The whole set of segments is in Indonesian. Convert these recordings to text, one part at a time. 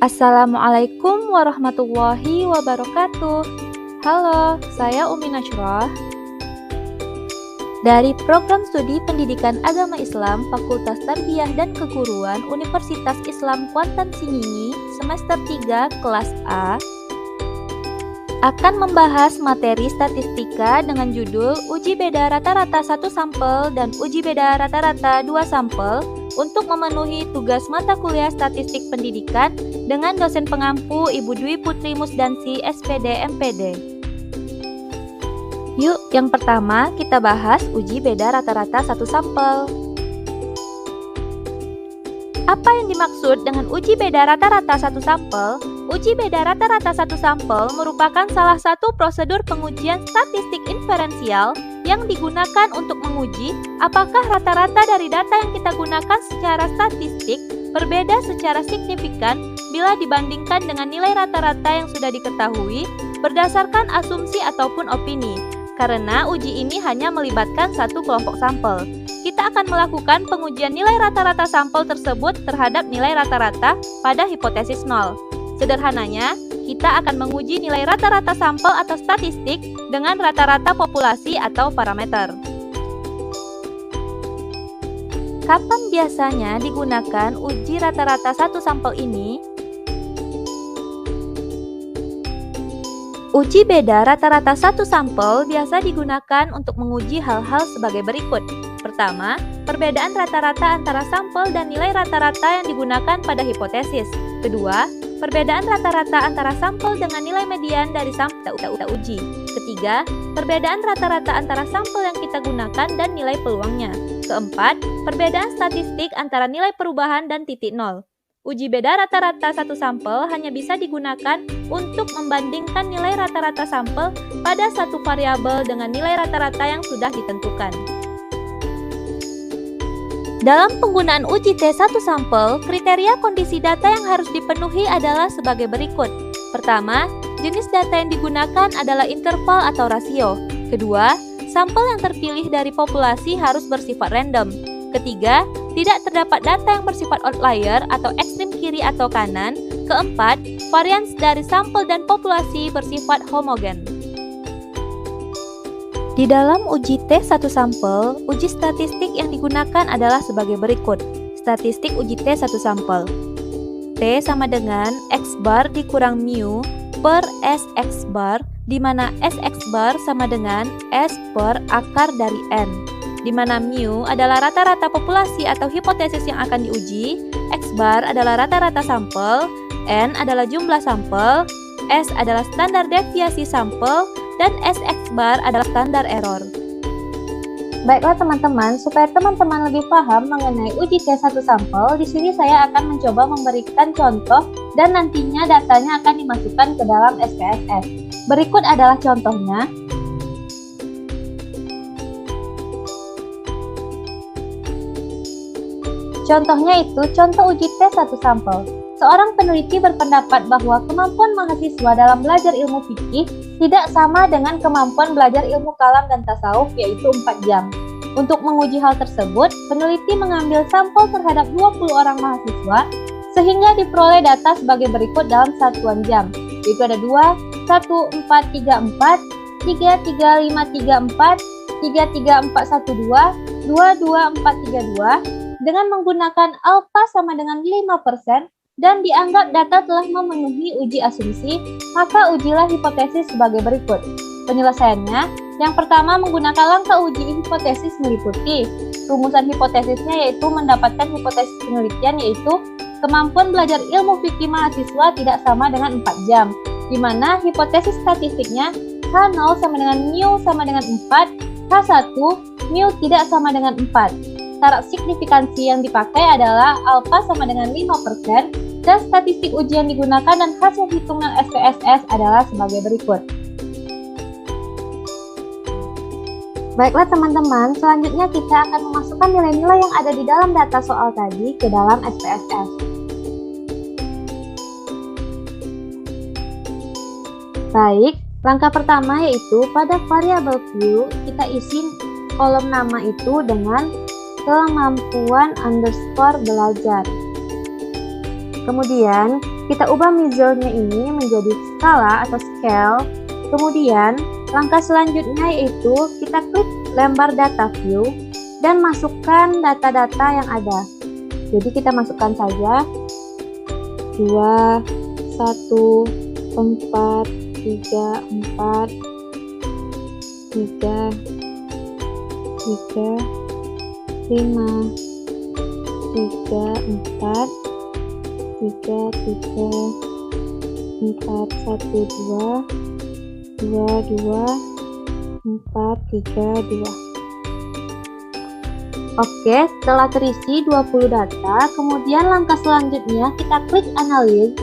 Assalamualaikum warahmatullahi wabarakatuh. Halo, saya Umi Nashrah dari Program Studi Pendidikan Agama Islam Fakultas Tarbiyah dan Keguruan Universitas Islam Kuantan Singingi semester 3 kelas A akan membahas materi statistika dengan judul Uji beda rata-rata 1 sampel dan uji beda rata-rata 2 sampel untuk memenuhi tugas mata kuliah statistik pendidikan dengan dosen pengampu Ibu Dwi Putri Musdansi SPD MPD. Yuk, yang pertama kita bahas uji beda rata-rata 1 sampel. Apa yang dimaksud dengan uji beda rata-rata 1 sampel? Uji beda rata-rata 1 sampel merupakan salah satu prosedur pengujian statistik inferensial yang digunakan untuk menguji apakah rata-rata dari data yang kita gunakan secara statistik berbeda secara signifikan bila dibandingkan dengan nilai rata-rata yang sudah diketahui berdasarkan asumsi ataupun opini. Karena uji ini hanya melibatkan satu kelompok sampel. Kita akan melakukan pengujian nilai rata-rata sampel tersebut terhadap nilai rata-rata pada hipotesis 0. Sederhananya, kita akan menguji nilai rata-rata sampel atau statistik dengan rata-rata populasi atau parameter. Kapan biasanya digunakan uji rata-rata 1 sampel ini? Uji beda rata-rata 1 sampel biasa digunakan untuk menguji hal-hal sebagai berikut. Pertama, perbedaan rata-rata antara sampel dan nilai rata-rata yang digunakan pada hipotesis. Kedua, perbedaan rata-rata antara sampel dengan nilai median dari sampel kita uji. Ketiga, perbedaan rata-rata antara sampel yang kita gunakan dan nilai peluangnya. Keempat, perbedaan statistik antara nilai perubahan dan titik nol. Uji beda rata-rata 1 sampel hanya bisa digunakan untuk membandingkan nilai rata-rata sampel pada satu variabel dengan nilai rata-rata yang sudah ditentukan. Dalam penggunaan uji T1 sampel, kriteria kondisi data yang harus dipenuhi adalah sebagai berikut. Pertama, jenis data yang digunakan adalah interval atau rasio. Kedua, sampel yang terpilih dari populasi harus bersifat random. Ketiga, tidak terdapat data yang bersifat outlier atau ekstrem kiri atau kanan. Keempat, varians dari sampel dan populasi bersifat homogen. Di dalam uji T1 sampel, uji statistik yang digunakan adalah sebagai berikut. Statistik uji T1 sampel. T sama dengan X bar dikurang mu per SX bar, di mana SX bar sama dengan S per akar dari N. Di mana mu adalah rata-rata populasi atau hipotesis yang akan diuji, X bar adalah rata-rata sampel, N adalah jumlah sampel, S adalah standar deviasi sampel, dan SX bar adalah standar error. Baiklah teman-teman, supaya teman-teman lebih paham mengenai uji T1 sampel, di sini saya akan mencoba memberikan contoh dan nantinya datanya akan dimasukkan ke dalam SPSS. Berikut adalah contohnya. Contohnya itu contoh uji T1 sampel. Seorang peneliti berpendapat bahwa kemampuan mahasiswa dalam belajar ilmu fikih tidak sama dengan kemampuan belajar ilmu kalam dan tasawuf, yaitu 4 jam. Untuk menguji hal tersebut, peneliti mengambil sampel terhadap 20 orang mahasiswa sehingga diperoleh data sebagai berikut dalam satuan jam, yaitu ada 2, 1, 4, 3, 4, 3, 3, 5, 3, 4, 3, 3, 4, 1, 2, 2, 2, 4, 3, 2, dengan menggunakan alfa sama dengan 5%, dan dianggap data telah memenuhi uji asumsi, maka ujilah hipotesis sebagai berikut. Penyelesaiannya, yang pertama menggunakan langkah uji hipotesis meliputi. Rumusan hipotesisnya yaitu mendapatkan hipotesis penelitian, yaitu kemampuan belajar ilmu fikih mahasiswa tidak sama dengan 4 jam, di mana hipotesis statistiknya H0 sama dengan mu sama dengan 4, H1 mu tidak sama dengan 4. Syarat signifikansi yang dipakai adalah alfa sama dengan 5%, dan statistik uji yang digunakan dan hasil hitungan SPSS adalah sebagai berikut. Baiklah teman-teman, selanjutnya kita akan memasukkan nilai-nilai yang ada di dalam data soal tadi ke dalam SPSS. Baik, langkah pertama yaitu pada variabel Q kita isi kolom nama itu dengan kemampuan underscore belajar. Kemudian Kita ubah middle-nya ini menjadi skala atau scale. Kemudian, langkah selanjutnya yaitu kita klik lembar data view dan masukkan data-data yang ada. Jadi kita masukkan saja 2, 1, 4, 3, 4, 3, 3, 5, 3, 4, 3, 3, 4, 1, 2, 2, 2, 4, 3, 2. Oke, setelah terisi 20 data, kemudian langkah selanjutnya kita klik Analyze.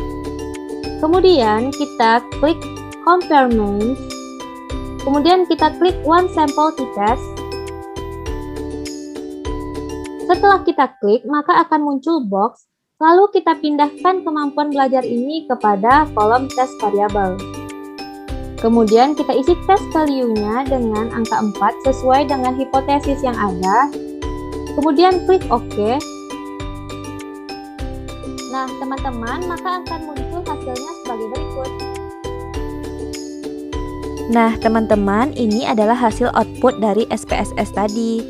Kemudian kita klik Compare Means. Kemudian kita klik One Sample to Test. Setelah kita klik, maka akan muncul box. Lalu kita pindahkan kemampuan belajar ini kepada kolom test variabel. Kemudian kita isi test value-nya dengan angka 4 sesuai dengan hipotesis yang ada. Kemudian klik OK. Nah, teman-teman, maka akan muncul hasilnya sebagai berikut. Nah, teman-teman, ini adalah hasil output dari SPSS tadi.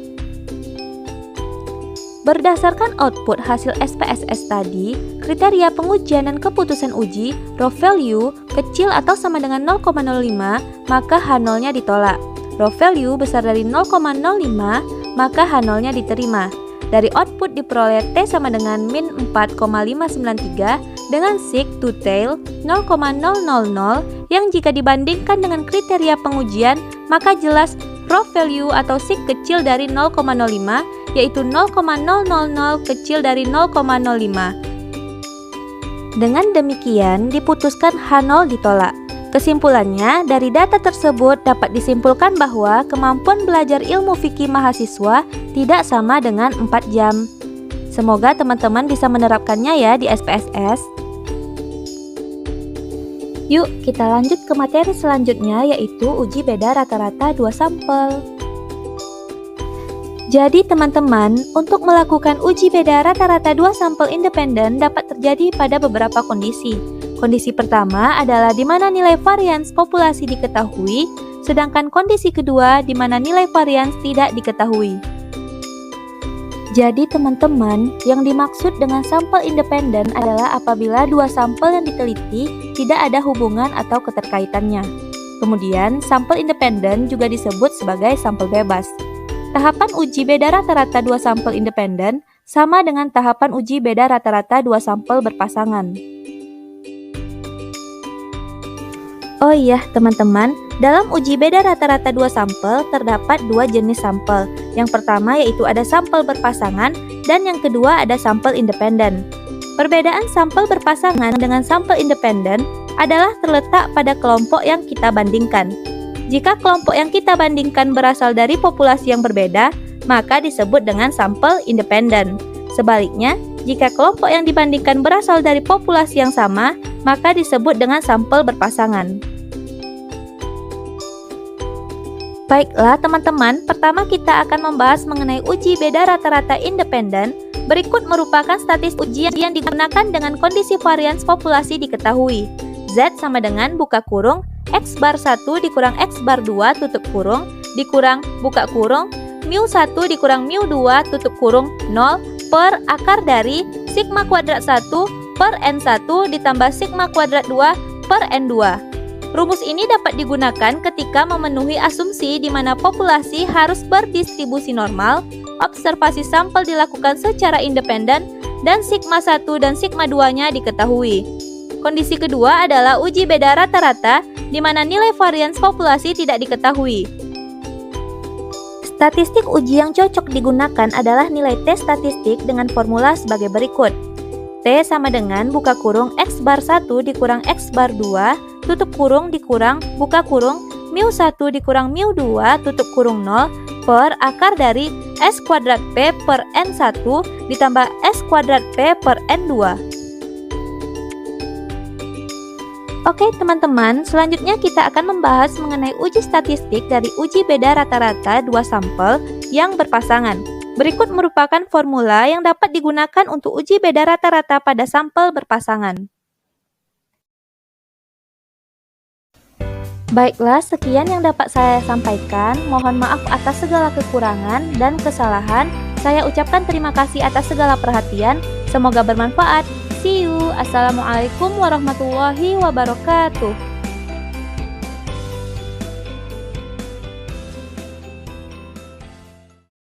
Berdasarkan output hasil SPSS tadi, kriteria pengujian dan keputusan uji, raw value, kecil atau sama dengan 0,05, maka H0-nya ditolak. Raw value besar dari 0,05, maka H0-nya diterima. Dari output diperoleh T sama dengan min 4,593 dengan sig to tail 0,000 yang jika dibandingkan dengan kriteria pengujian, maka jelas raw value atau sig kecil dari 0,05 yaitu 0,000 kecil dari 0,05. Dengan demikian diputuskan H0 ditolak. Kesimpulannya, dari data tersebut dapat disimpulkan bahwa kemampuan belajar ilmu fikih mahasiswa tidak sama dengan 4 jam. Semoga teman-teman bisa menerapkannya ya di SPSS. Yuk, kita lanjut ke materi selanjutnya yaitu uji beda rata-rata 2 sampel. Jadi teman-teman, untuk melakukan uji beda rata-rata 2 sampel independen dapat terjadi pada beberapa kondisi. Kondisi pertama adalah di mana nilai varians populasi diketahui, sedangkan kondisi kedua di mana nilai varians tidak diketahui. Jadi teman-teman, yang dimaksud dengan sampel independen adalah apabila 2 sampel yang diteliti tidak ada hubungan atau keterkaitannya. Kemudian, sampel independen juga disebut sebagai sampel bebas. Tahapan uji beda rata-rata 2 sampel independen sama dengan tahapan uji beda rata-rata 2 sampel berpasangan. Oh iya, teman-teman, dalam uji beda rata-rata 2 sampel terdapat 2 jenis sampel. Yang pertama yaitu ada sampel berpasangan dan yang kedua ada sampel independen. Perbedaan sampel berpasangan dengan sampel independen adalah terletak pada kelompok yang kita bandingkan. Jika kelompok yang kita bandingkan berasal dari populasi yang berbeda, maka disebut dengan sampel independen. Sebaliknya, jika kelompok yang dibandingkan berasal dari populasi yang sama, maka disebut dengan sampel berpasangan. Baiklah teman-teman, pertama kita akan membahas mengenai uji beda rata-rata independen. Berikut merupakan statistik uji yang digunakan dengan kondisi varians populasi diketahui. Z sama dengan buka kurung X bar 1 dikurang X bar 2 tutup kurung dikurang buka kurung mu1 dikurang mu2 tutup kurung 0 per akar dari sigma kuadrat 1 per N1 ditambah sigma kuadrat 2 per N2. Rumus ini dapat digunakan ketika memenuhi asumsi di mana populasi harus berdistribusi normal, observasi sampel dilakukan secara independen, dan sigma 1 dan sigma 2-nya diketahui. Kondisi kedua adalah uji beda rata-rata di mana nilai varians populasi tidak diketahui. Statistik uji yang cocok digunakan adalah nilai T statistik dengan formula sebagai berikut. T sama dengan buka kurung X bar 1 dikurang X bar 2 tutup kurung dikurang buka kurung mu1 dikurang mu2 tutup kurung 0 per akar dari S kuadrat P per N1 ditambah S kuadrat P per N2. Oke teman-teman, selanjutnya kita akan membahas mengenai uji statistik dari uji beda rata-rata 2 sampel yang berpasangan. Berikut merupakan formula yang dapat digunakan untuk uji beda rata-rata pada sampel berpasangan. Baiklah, sekian yang dapat saya sampaikan. Mohon maaf atas segala kekurangan dan kesalahan. Saya ucapkan terima kasih atas segala perhatian. Semoga bermanfaat. See you. Assalamualaikum warahmatullahi wabarakatuh.